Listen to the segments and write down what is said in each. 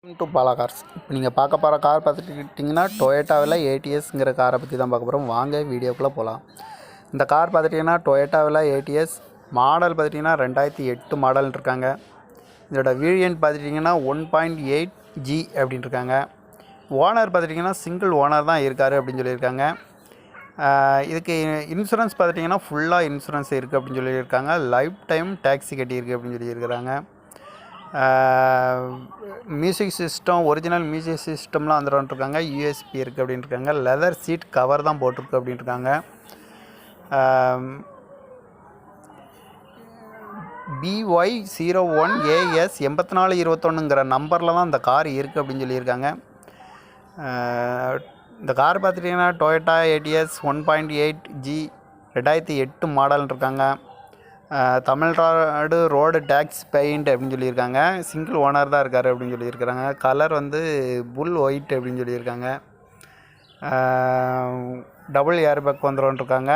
To Bala cars. இப்போ நீங்கள் பார்க்க போகிற கார் பார்த்துக்கிட்டிங்கன்னா டொயோட்டாவில் ஏடிஎஸ்ங்கிற காரை பற்றி தான் பார்க்க போகிறோம். வாங்க வீடியோக்குள்ளே போகலாம். இந்த கார் பார்த்துட்டிங்கன்னா டொயோட்டாவில் ஏடிஎஸ் மாடல் பார்த்துட்டிங்கன்னா 2008 மாடல் இருக்காங்க. இதோட வேரியன்ட் பார்த்துட்டிங்கன்னா 1.8G அப்படின்னு இருக்காங்க. ஓனர் பார்த்துட்டிங்கன்னா சிங்கிள் ஓனர் தான் இருக்கார் அப்படின்னு சொல்லியிருக்காங்க. இதுக்கு இன்சூரன்ஸ் பார்த்துட்டிங்கன்னா ஃபுல்லாக இன்சூரன்ஸ் இருக்குது அப்படின்னு சொல்லியிருக்காங்க. லைஃப் டைம் டேக்ஸி கட்டியிருக்கு அப்படின்னு சொல்லியிருக்கிறாங்க. மியூசிக் சிஸ்டம் ஒரிஜினல் மியூசிக் சிஸ்டம்லாம் வந்துருக்காங்க. யூஎஸ்பி இருக்குது அப்படின்னு இருக்காங்க. லெதர் சீட் கவர் தான் போட்டிருக்கு அப்படின்னு இருக்காங்க. BY01AS 8421ங்கிற நம்பரில் தான் இந்த கார் இருக்குது அப்படின்னு சொல்லியிருக்காங்க. இந்த கார் பார்த்துட்டிங்கன்னா டொயோட்டா ஏடிஎஸ் 1.8G 2008 மாடல் இருக்காங்க. தமிழ்நாடு ரோடு டேக்ஸ் பெயிண்ட் அப்படின்னு சொல்லியிருக்காங்க. சிங்கிள் ஓனர் தான் இருக்கார் அப்படின்னு சொல்லியிருக்கிறாங்க. கலர் வந்து புல் ஒயிட் அப்படின்னு சொல்லியிருக்காங்க. டபுள் ஏர் பேக் வந்துருக்காங்க.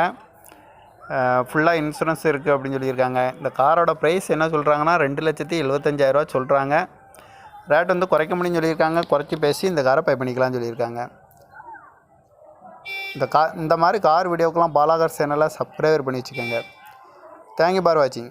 ஃபுல்லாக இன்சூரன்ஸ் இருக்குது அப்படின்னு சொல்லியிருக்காங்க. இந்த காரோட ப்ரைஸ் என்ன சொல்கிறாங்கன்னா 2,75,000 சொல்கிறாங்க. ரேட் வந்து குறைக்க முடியும்னு சொல்லியிருக்காங்க. குறைச்சி பேசி இந்த காரை பை பண்ணிக்கலாம்னு சொல்லியிருக்காங்க. இந்த மாதிரி கார் வீடியோக்கெலாம் பாலா கார் சேனலை சப்ஸ்கிரைபர் பண்ணி வச்சுக்கோங்க. Thank you for watching.